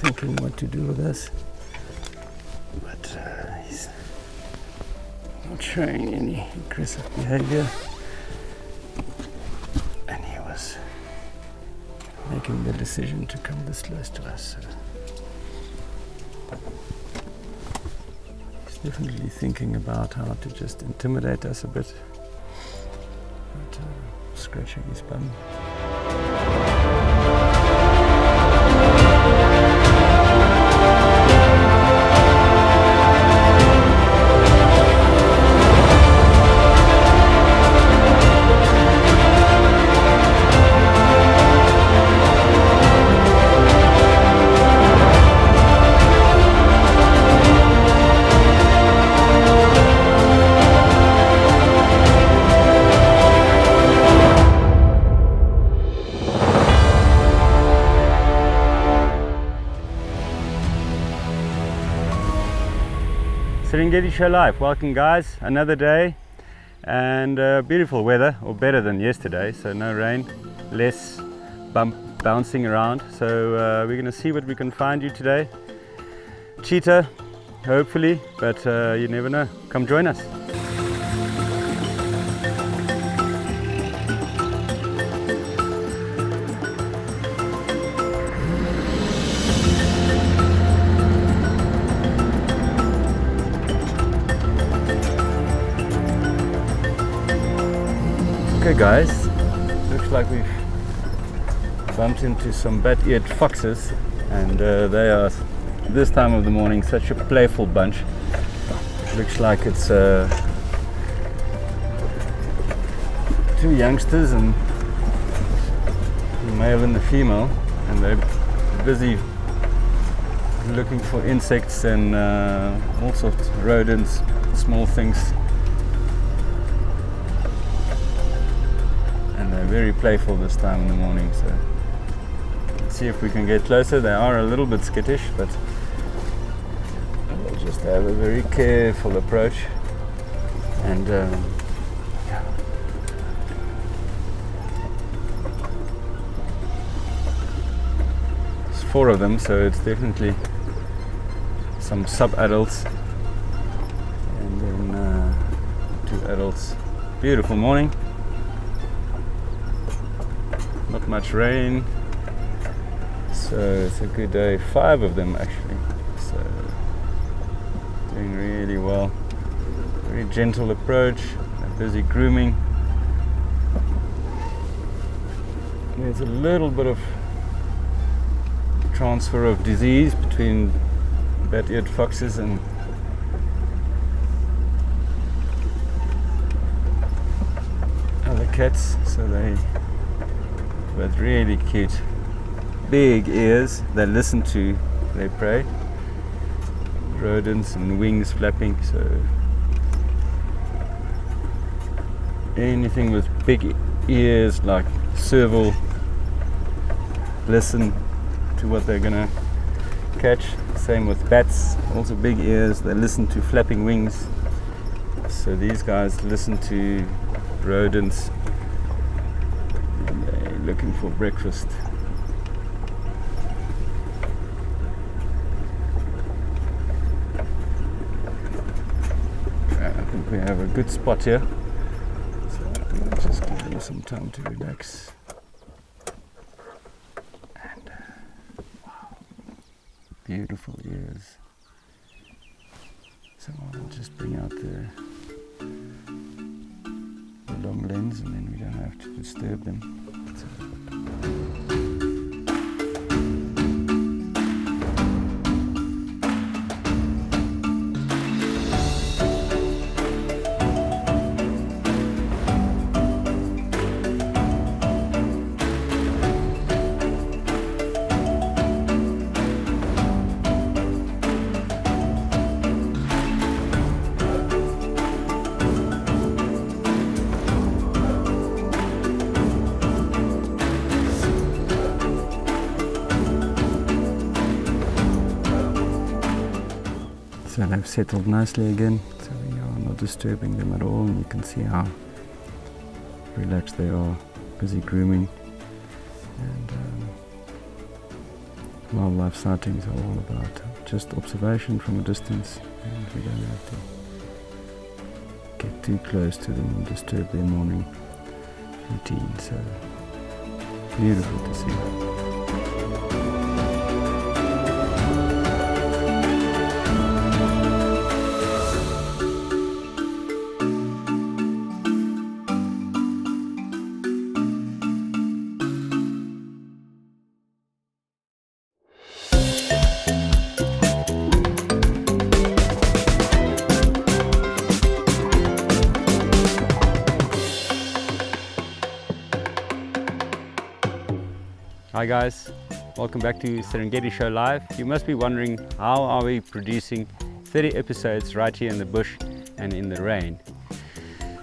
thinking what to do with this, but he's not showing any aggressive behavior, and he was making the decision to come this close to us. So he's definitely thinking about how to just intimidate us a bit, but scratching his bum. Serengeti Show Life, welcome guys, another day and beautiful weather, or better than yesterday, so no rain, less bouncing around, so we're going to see what we can find you today. Cheetah, hopefully, but you never know. Come join us. Okay guys, looks like we've bumped into some bat-eared foxes, and they are this time of the morning such a playful bunch. Looks like it's two youngsters, and the male and the female, and they're busy looking for insects and all sorts of rodents, small things. They're very playful this time in the morning, so let's see if we can get closer. They are a little bit skittish, but we'll just have a very careful approach. And yeah. There's 4 of them, so it's definitely some sub-adults and then 2 adults. Beautiful morning. Not much rain, so it's a good day. 5 of them actually, so doing really well. Very gentle approach, they're busy grooming. There's a little bit of transfer of disease between bat-eared foxes and other cats, so but really cute. Big ears, they listen to their prey. Rodents and wings flapping, so anything with big ears like serval listen to what they're gonna catch. Same with bats, also big ears, they listen to flapping wings. So these guys listen to rodents, looking for breakfast. I think we have a good spot here, so I'll just give them some time to relax. And wow, beautiful ears. So I'll just bring out the long lens, and then we don't have to disturb them. So they've settled nicely again, so we are not disturbing them at all, and you can see how relaxed they are, busy grooming, and wildlife sightings are all about just observation from a distance, and we don't have to get too close to them and disturb their morning routine. So beautiful to see. Hi guys, welcome back to Serengeti Show Live. You must be wondering, how are we producing 30 episodes right here in the bush and in the rain?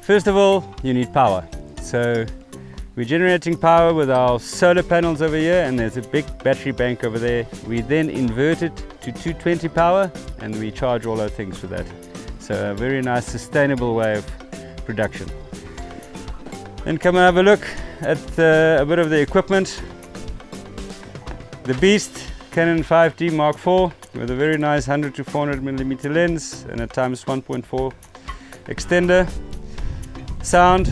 First of all, you need power. So we're generating power with our solar panels over here, and there's a big battery bank over there. We then invert it to 220 power and we charge all our things for that. So a very nice sustainable way of production. Then come and have a look at a bit of the equipment. The Beast Canon 5D Mark IV with a very nice 100 to 400mm lens and a times 1.4 extender. Sound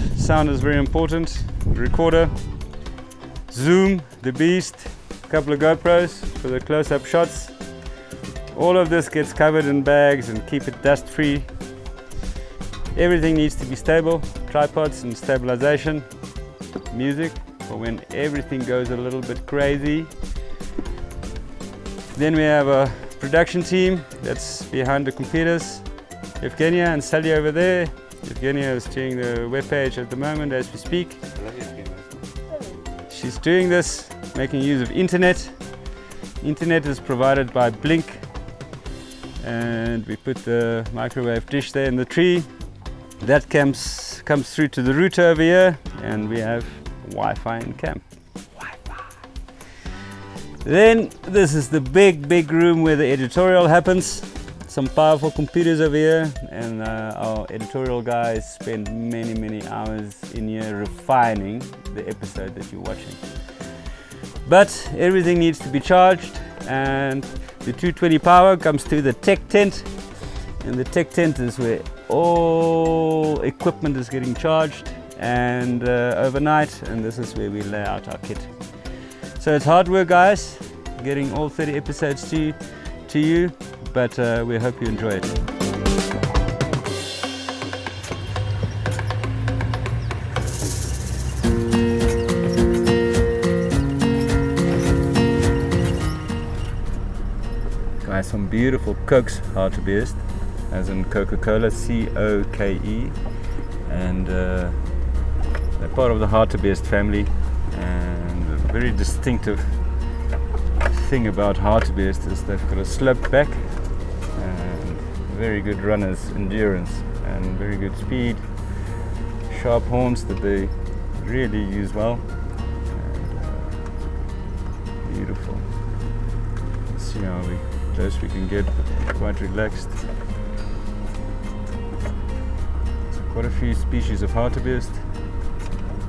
is very important. Recorder, zoom, the Beast, a couple of GoPros for the close-up shots. All of this gets covered in bags and keep it dust free. Everything needs to be stable, tripods and stabilization. Music for when everything goes a little bit crazy. Then we have a production team that's behind the computers. Evgenia and Sally over there. Evgenia is doing the webpage at the moment as we speak. She's doing this, making use of internet. Internet is provided by Blink, and we put the microwave dish there in the tree. That comes through to the router over here, and we have Wi-Fi in camp. Then this is the big room where the editorial happens. Some powerful computers over here, and our editorial guys spend many hours in here refining the episode that you're watching. But everything needs to be charged, and the 220 power comes to the tech tent, and the tech tent is where all equipment is getting charged and overnight, and this is where we lay out our kit. So it's hard work, guys, getting all 30 episodes to you, but we hope you enjoy it. Guys, some beautiful Cokes hartbeest, as in Coca-Cola, C-O-K-E, and they're part of the hartbeest family. And a very distinctive thing about hartbeest is they've got a sloped back and very good runners, endurance, and very good speed, sharp horns that they really use well, and beautiful. Let's see how close we can get, but quite relaxed. So quite a few species of hartbeest,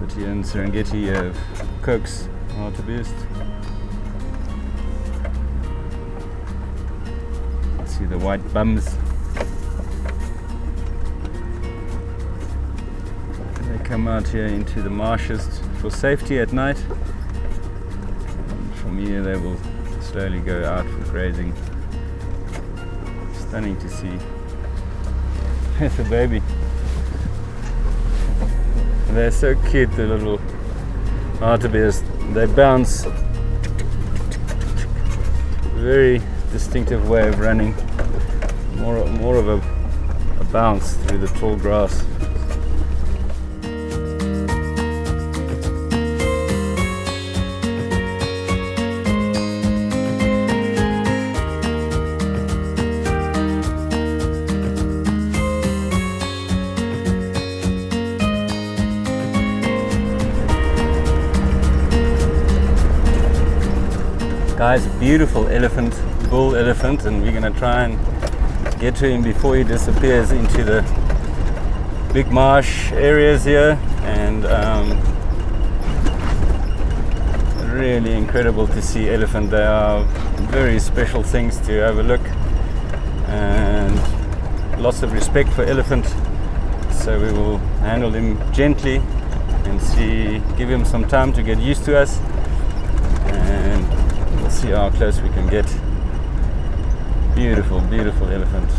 but here in Serengeti you have Cokes hartbeest. See the white bums. They come out here into the marshes for safety at night, and from here they will slowly go out for grazing. Stunning to see. There's a baby. They're so cute, the little hartebeest. They bounce. Very distinctive way of running. More of a bounce through the tall grass. Guys, a beautiful elephant, bull elephant, and we're going to try and get to him before he disappears into the big marsh areas here. And a really incredible to see elephant. They are very special things to have a look, and lots of respect for elephant. So we will handle him gently and give him some time to get used to us, and we'll see how close we can get. Beautiful, beautiful elephant.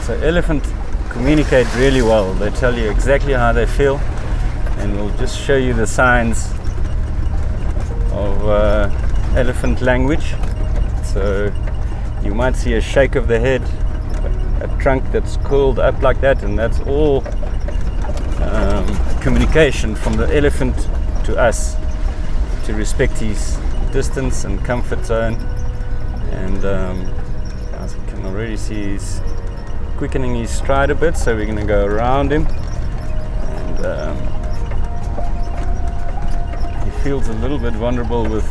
So elephant communicate really well. They tell you exactly how they feel, and we'll just show you the signs of elephant language. So you might see a shake of the head, a trunk that's curled up like that, and that's all communication from the elephant to us to respect his distance and comfort zone. And as we can already see, he's quickening his stride a bit, so we're going to go around him, and he feels a little bit vulnerable with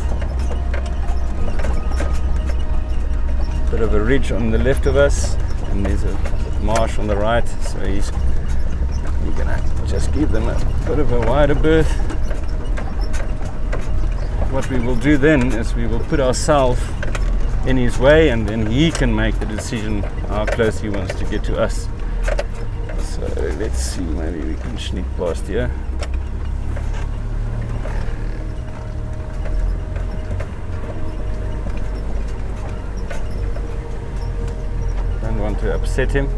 a bit of a ridge on the left of us, and there's a marsh on the right, so we're going to just give them a bit of a wider berth. What we will do then is we will put ourselves in his way, and then he can make the decision how close he wants to get to us. So let's see, maybe we can sneak past here. Don't want to upset him.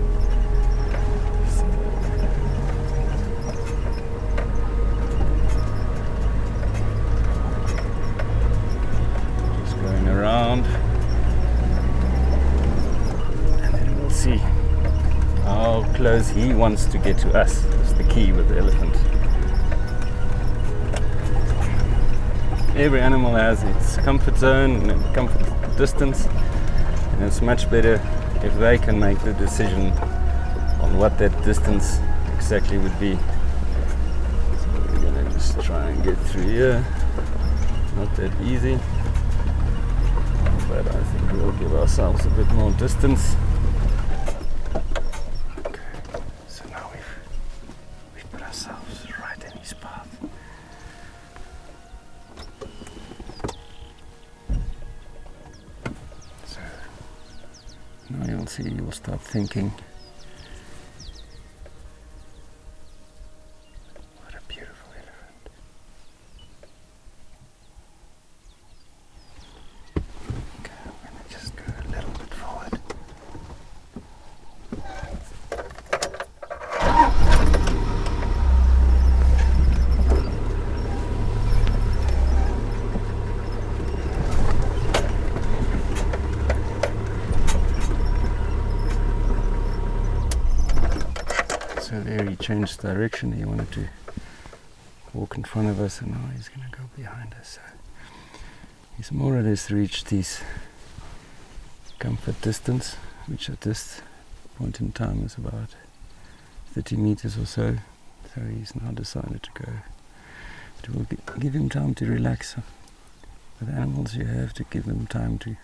Just going around. See how close he wants to get to us. That's the key with the elephant. Every animal has its comfort zone and comfort distance, and it's much better if they can make the decision on what that distance exactly would be. So we're going to just try and get through here. Not that easy, but I think we'll give ourselves a bit more distance. Now you'll see, you'll start thinking, what a beautiful elephant. Okay, I'm going to just go a little bit forward. So there he changed direction. He wanted to walk in front of us, and now he's going to go behind us. So he's more or less reached his comfort distance, which at this point in time is about 30 meters or so. So he's now decided to go. It will give him time to relax. With animals, you have to give them time to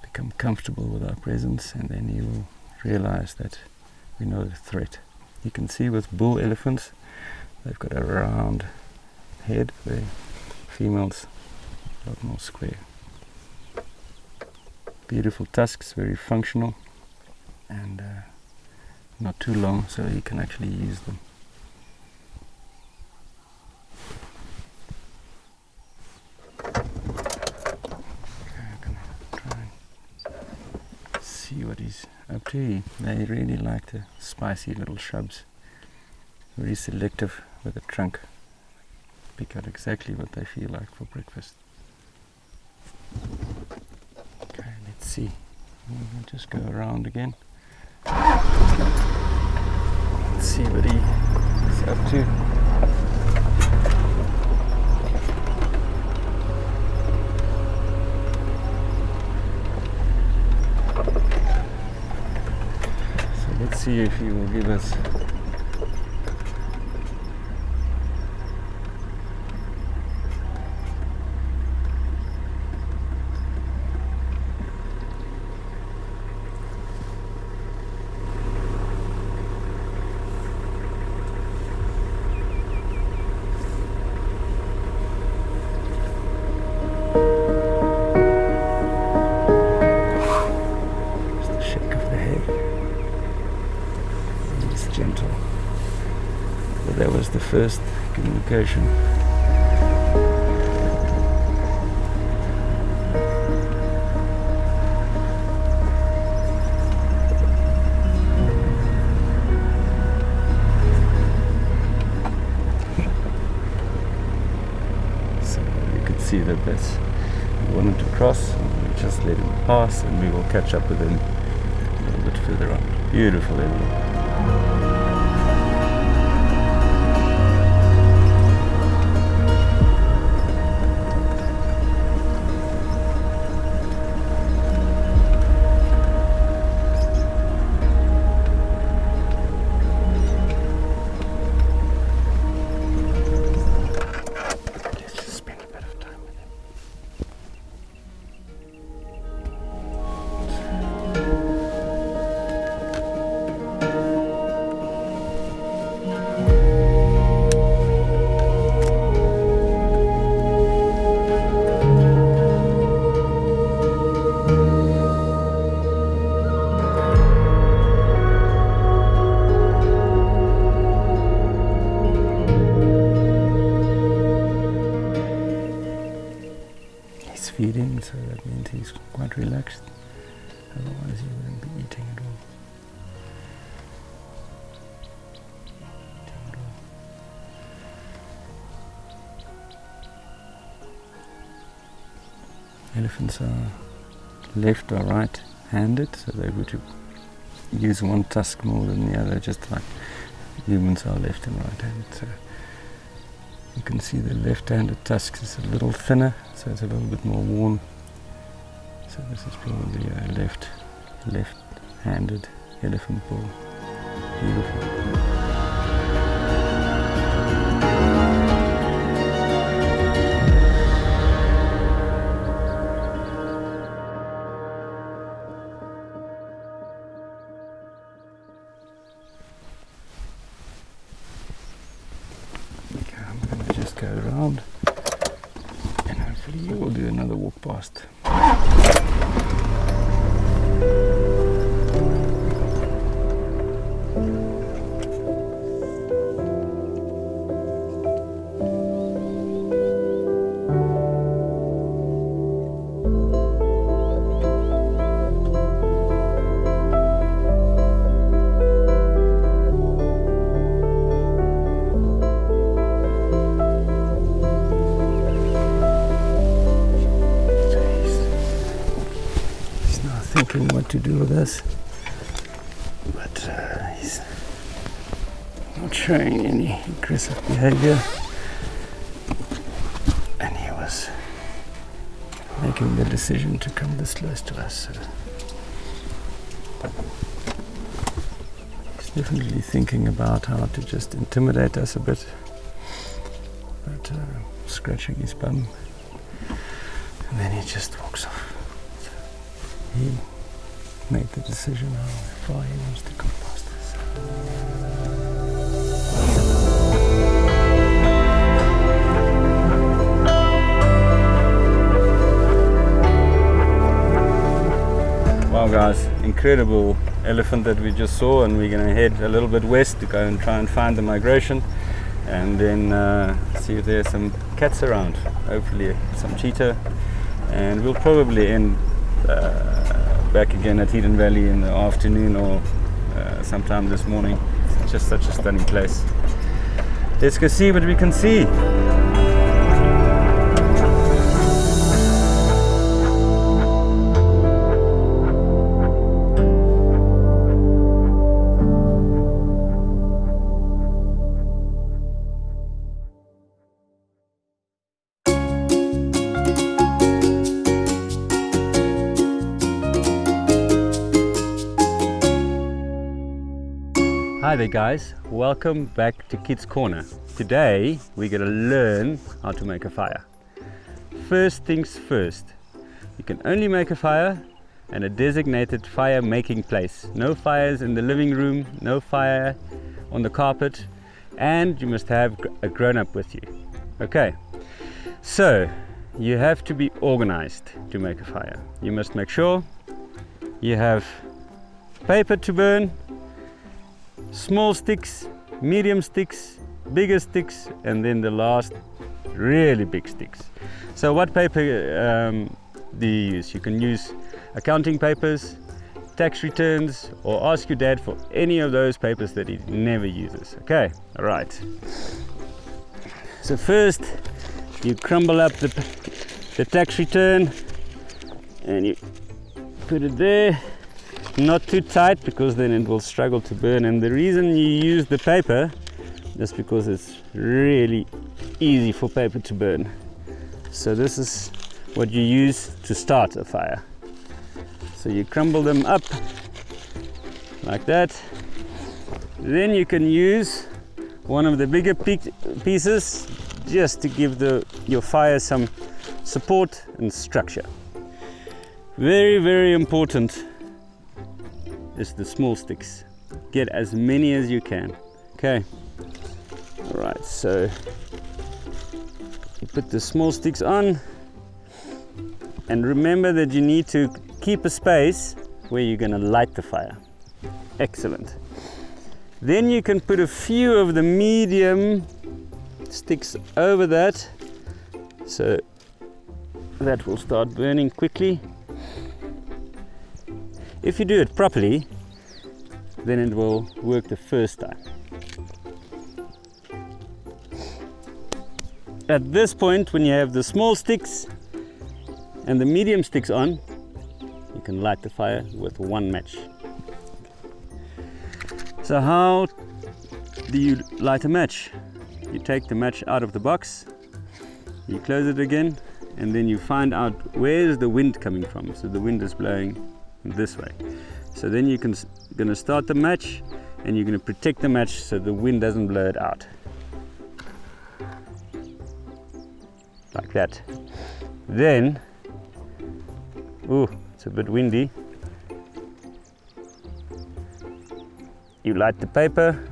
become comfortable with our presence, and then he will realize that we're not a threat. You can see with bull elephants, they've got a round head, the females a lot more square. Beautiful tusks, very functional, and not too long, so you can actually use them. See what he's up to. They really like the spicy little shrubs. Very selective with the trunk. Pick out exactly what they feel like for breakfast. Okay, let's see. We'll just go around again. Let's see what he's up to. Let's see if he will give us first communication. So you could see that that's he wanted to cross, and we just let him pass, and we will catch up with him a little bit further on. Beautiful area. Feeding, so that means he's quite relaxed, otherwise he wouldn't be eating at all. Elephants are left or right handed, so they would use one tusk more than the other, just like humans are left and right handed. So you can see the left-handed tusk is a little thinner, so it's a little bit more worn. So this is probably a left-handed elephant bull. Beautiful. Go around, and hopefully you will do another walk past. Thinking what to do with us, but he's not showing any aggressive behavior, and he was making the decision to come this close to us, so he's definitely thinking about how to just intimidate us a bit, but scratching his bum, and then he just walks off. He made the decision how far he wants to come past us. Wow guys, incredible elephant that we just saw, and we're going to head a little bit west to go and try and find the migration, and then see if there's some cats around, hopefully some cheetah, and we'll probably end back again at Hidden Valley in the afternoon or sometime this morning. It's just such a stunning place. Let's go see what we can see. Hi there guys, welcome back to Kids Corner. Today we're going to learn how to make a fire. First things first, you can only make a fire in a designated fire making place. No fires in the living room, no fire on the carpet, and you must have a grown-up with you. Okay, so you have to be organized to make a fire. You must make sure you have paper to burn, small sticks, medium sticks, bigger sticks, and then the last really big sticks. So what paper do you use? You can use accounting papers, tax returns, or ask your dad for any of those papers that he never uses. Okay, all right. So first you crumble up the tax return and you put it there, not too tight because then it will struggle to burn. And the reason you use the paper is because it's really easy for paper to burn. So this is what you use to start a fire. So you crumble them up like that. Then you can use one of the bigger pieces just to give your fire some support and structure. Very, very important is the small sticks. Get as many as you can. Okay. All right, so you put the small sticks on, and remember that you need to keep a space where you're going to light the fire. Excellent. Then you can put a few of the medium sticks over that, so that will start burning quickly. If you do it properly, then it will work the first time. At this point, when you have the small sticks and the medium sticks on, you can light the fire with one match. So how do you light a match? You take the match out of the box, you close it again, and then you find out where is the wind coming from. So the wind is blowing this way. So then you're gonna start the match, and you're gonna protect the match so the wind doesn't blow it out. Like that. Then, ooh, it's a bit windy. You light the paper.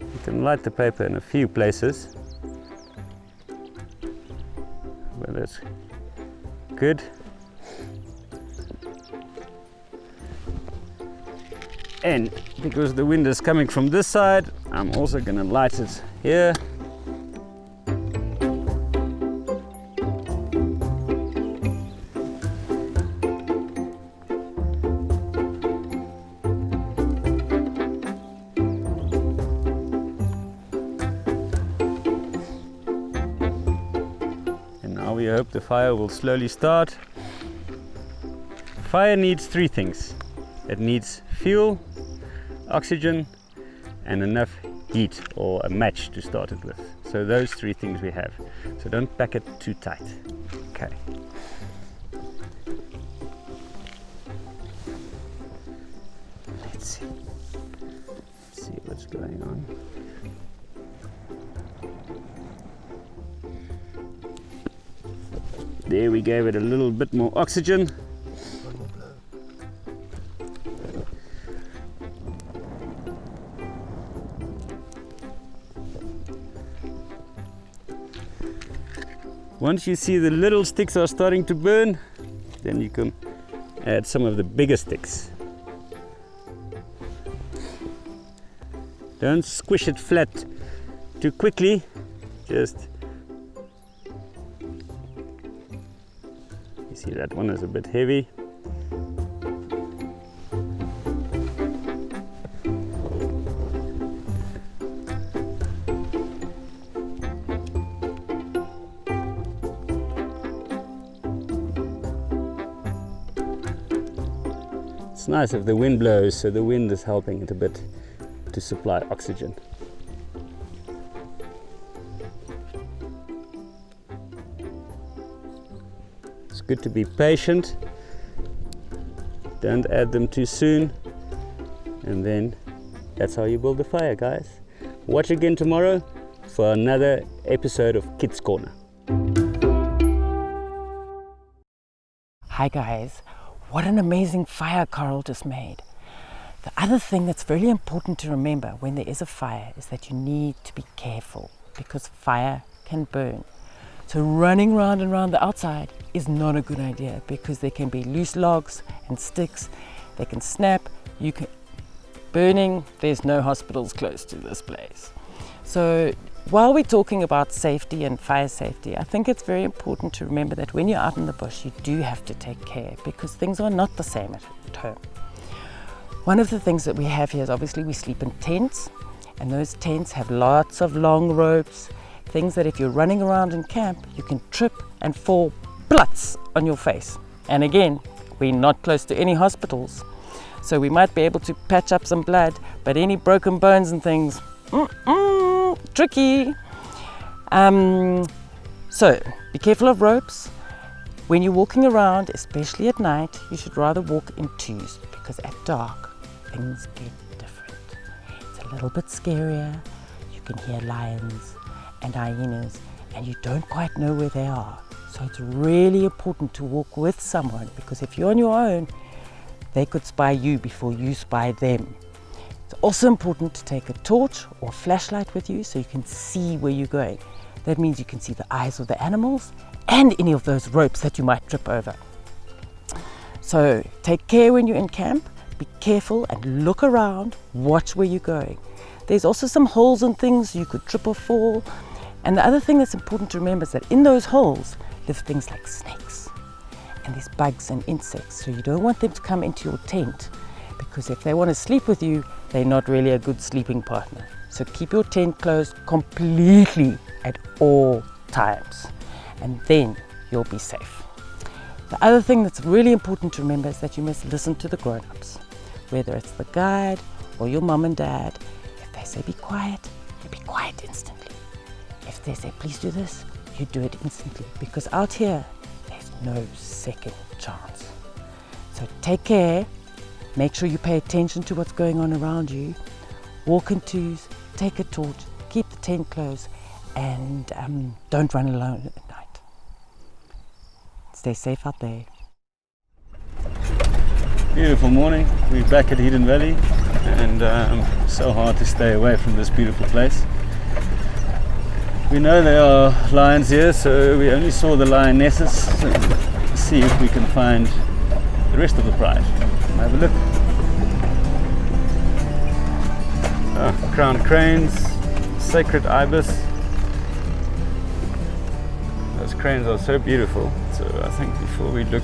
You can light the paper in a few places. Well, that's good. And because the wind is coming from this side, I'm also going to light it here. And now we hope the fire will slowly start. Fire needs three things. It needs fuel, oxygen, and enough heat or a match to start it with. So those three things we have. So don't pack it too tight. Okay. Let's see what's going on. There, we gave it a little bit more oxygen. Once you see the little sticks are starting to burn, then you can add some of the bigger sticks. Don't squish it flat too quickly, just, you see that one is a bit heavy. It's nice if the wind blows, so the wind is helping it a bit to supply oxygen. It's good to be patient. Don't add them too soon. And then that's how you build a fire, guys. Watch again tomorrow for another episode of Kids Corner. Hi guys. What an amazing fire Coral just made. The other thing that's very important to remember when there is a fire is that you need to be careful because fire can burn. So running round and round the outside is not a good idea because there can be loose logs and sticks. They can snap. You can burning. There's no hospitals close to this place. So while we're talking about safety and fire safety, I think it's very important to remember that when you're out in the bush, you do have to take care because things are not the same at home. One of the things that we have here is obviously we sleep in tents, and those tents have lots of long ropes, things that if you're running around in camp, you can trip and fall pluts on your face. And again, we're not close to any hospitals, so we might be able to patch up some blood, but any broken bones and things, tricky. So be careful of ropes. When you're walking around, especially at night, you should rather walk in twos because at dark, things get different. It's a little bit scarier. You can hear lions and hyenas, and you don't quite know where they are. So it's really important to walk with someone because if you're on your own, they could spy you before you spy them. It's also important to take a torch or flashlight with you so you can see where you're going. That means you can see the eyes of the animals and any of those ropes that you might trip over. So take care when you're in camp, be careful and look around, watch where you're going. There's also some holes and things you could trip or fall. And the other thing that's important to remember is that in those holes live things like snakes and there's bugs and insects. So you don't want them to come into your tent because if they want to sleep with you, they're not really a good sleeping partner. So keep your tent closed completely at all times, and then you'll be safe. The other thing that's really important to remember is that you must listen to the grown-ups, whether it's the guide or your mom and dad. If they say be quiet, you be quiet instantly. If they say please do this, you do it instantly, because out here there's no second chance. So take care. Make sure you pay attention to what's going on around you. Walk in twos, take a torch, keep the tent closed, and don't run alone at night. Stay safe out there. Beautiful morning. We're back at Hidden Valley, and so hard to stay away from this beautiful place. We know there are lions here, so we only saw the lionesses. So let's see if we can find the rest of the pride. Have a look. Crowned cranes, sacred ibis. Those cranes are so beautiful. So I think before we look,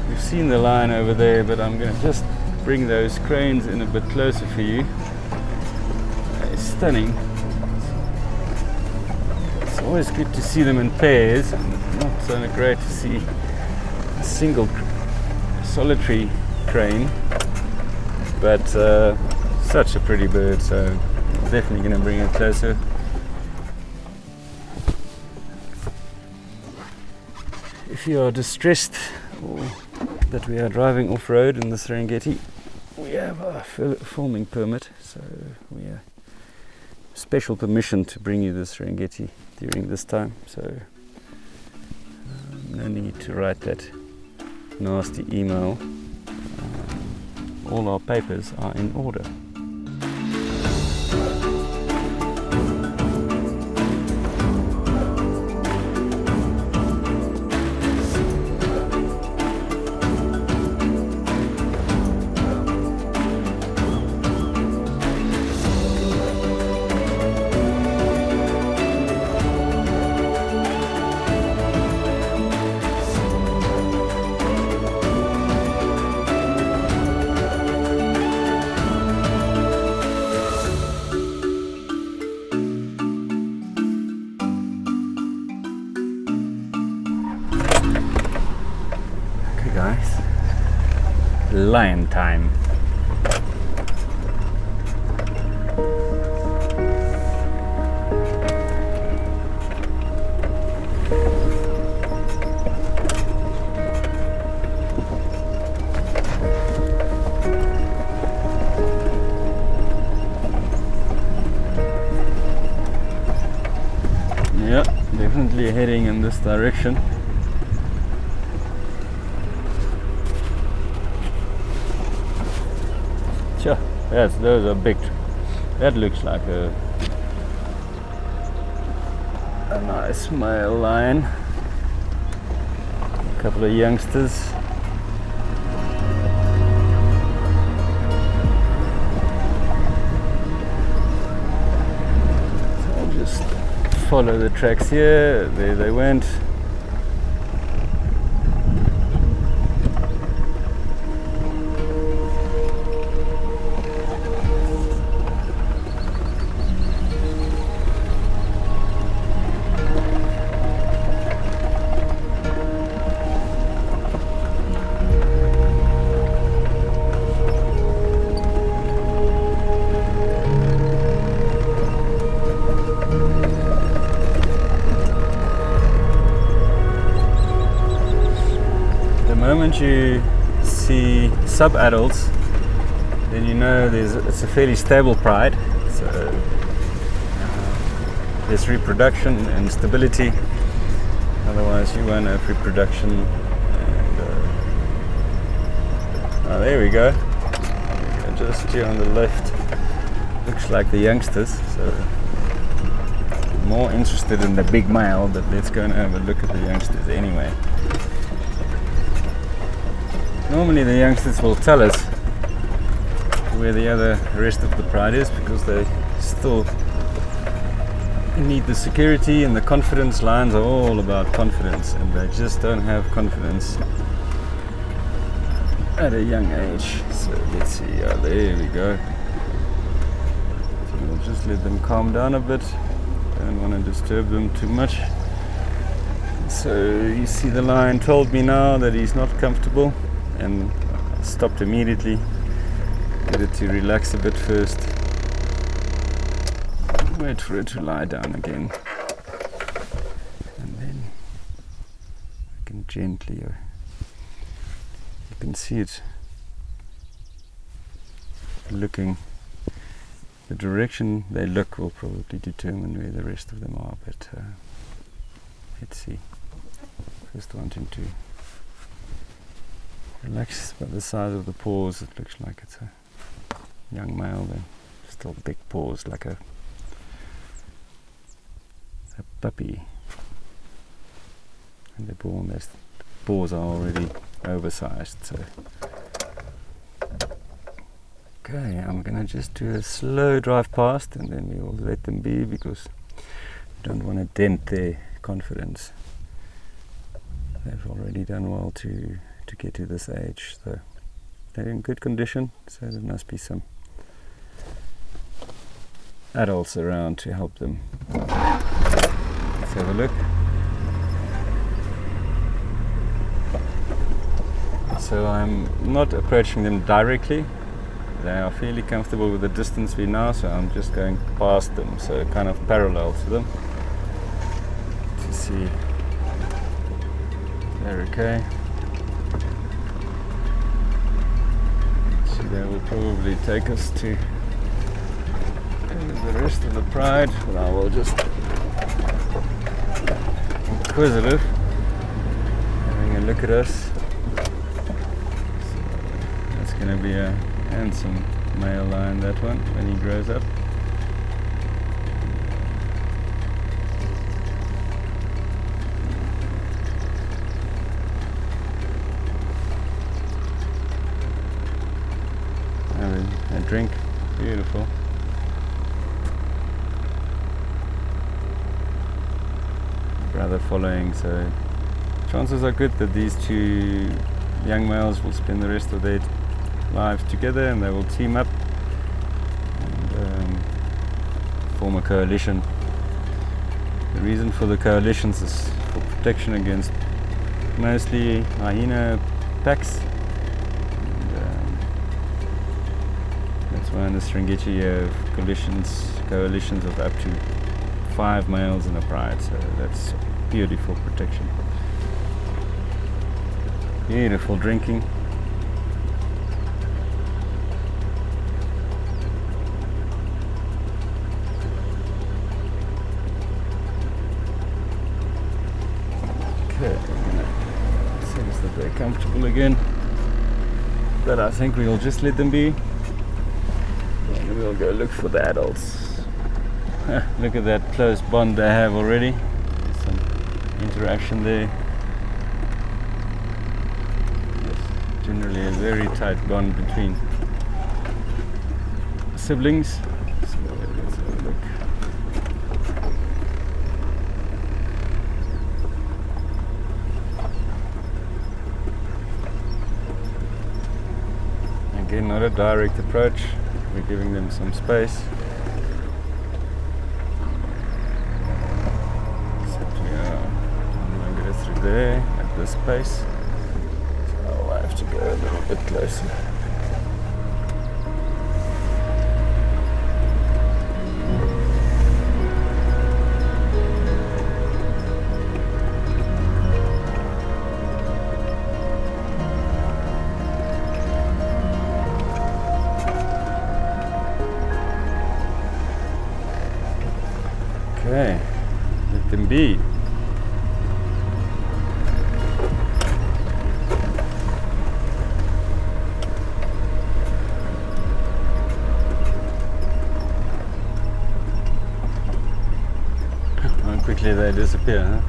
we've seen the lion over there, but I'm going to just bring those cranes in a bit closer for you. It's stunning. It's always good to see them in pairs, and not so great to see a single solitary crane, but such a pretty bird, so I'm definitely going to bring it closer. If you are distressed or that we are driving off-road in the Serengeti, we have a filming permit, so we have special permission to bring you the Serengeti during this time, so no need to write that nasty email. All our papers are in order. Guys, lion time. Yeah, definitely heading in this direction. Sure, yes, those are big. That looks like a a nice male lion, a couple of youngsters. So I'll just follow the tracks here. There they went. The moment you see sub-adults, then you know it's a fairly stable pride. So there's reproduction and stability. Otherwise, you won't have reproduction. And oh, there we go. Just here on the left, looks like the youngsters. So more interested in the big male, but let's go and have a look at the youngsters anyway. Normally the youngsters will tell us where the rest of the pride is, because they still need the security and the confidence. Lions are all about confidence, and they just don't have confidence at a young age. So let's see, there we go. So we'll just let them calm down a bit. Don't want to disturb them too much. So you see the lion told me now that he's not comfortable, and stopped immediately. Get it to relax a bit first. Wait for it to lie down again. And then I can gently, you can see it looking. The direction they look will probably determine where the rest of them are, but let's see. First wanting to relax by the size of the paws. It looks like it's a young male, then still big paws like a puppy. And they're born, the paws are already oversized. So okay, I'm gonna just do a slow drive past, and then we will let them be, because we don't want to dent their confidence. They've already done well to get to this age, so they're in good condition, so there must be some adults around to help them. Let's have a look. So I'm not approaching them directly. They are fairly comfortable with the distance we now, so I'm just going past them, so kind of parallel to them, to see they're okay. They will probably take us to the rest of the pride, but I will just inquisitive, having a look at us. So that's going to be a handsome male lion, that one, when he grows up. A drink, beautiful. Brother following, so chances are good that these two young males will spend the rest of their lives together, and they will team up and form a coalition. The reason for the coalitions is for protection against mostly hyena packs. Why in the Serengeti you have coalitions of up to 5 males in a pride, so that's beautiful protection. Beautiful drinking. Okay, seems that they're comfortable again, but I think we'll just let them be. We'll go look for the adults. Look at that close bond they have already. interaction there. There's generally a very tight bond between siblings. So let's have a look. Again, not a direct approach. We're giving them some space. There at this pace, so I have to go a little bit closer. Okay, let them be. Quickly they disappear, huh?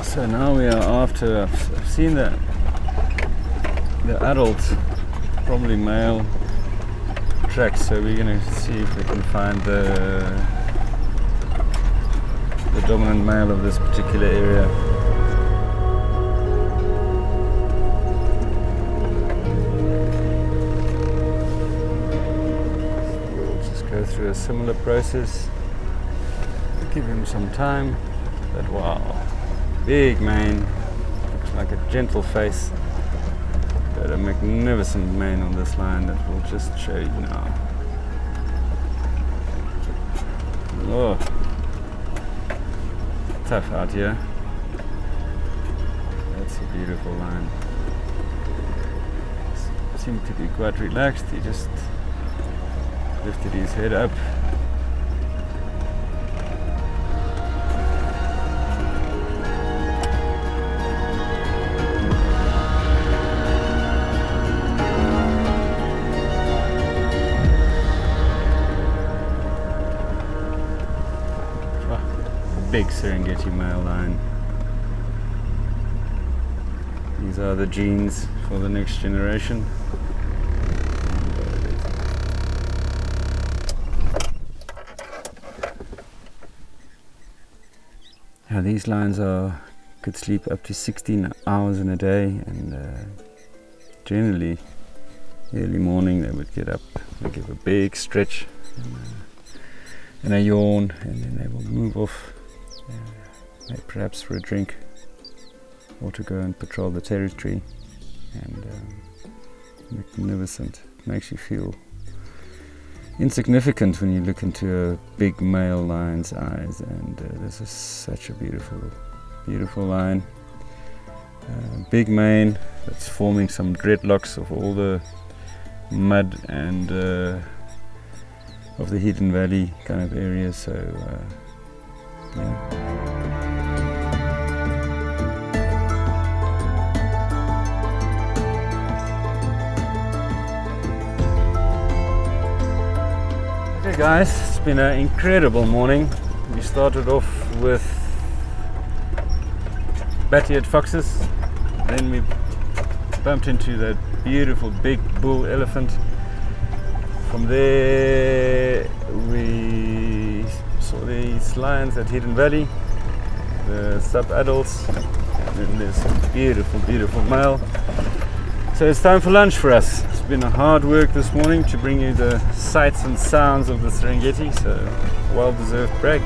So now we are after, I've seen the adult, probably male tracks, so we're going to see if we can find the dominant male of this particular area. Through a similar process, give him some time, but wow, big mane, looks like a gentle face, but a magnificent mane on this line that we'll just show you now. Oh, tough out here. That's a beautiful line. Seemed to be quite relaxed. He just lifted his head up. Big Serengeti male line. These are the genes for the next generation. Now these lions could sleep up to 16 hours in a day, and generally early morning they would get up, they give a big stretch and a yawn, and then they will move off, perhaps for a drink or to go and patrol the territory. And magnificent. It makes you feel insignificant when you look into a big male lion's eyes, and this is such a beautiful lion. Big mane that's forming some dreadlocks of all the mud and of the Hidden Valley kind of area. So yeah. Okay guys, it's been an incredible morning. We started off with bat-eared foxes, then we bumped into that beautiful big bull elephant. From there we saw these lions at Hidden Valley, the sub-adults, and then there's a beautiful male. So it's time for lunch for us. It's been a hard work this morning to bring you the sights and sounds of the Serengeti, so well-deserved break.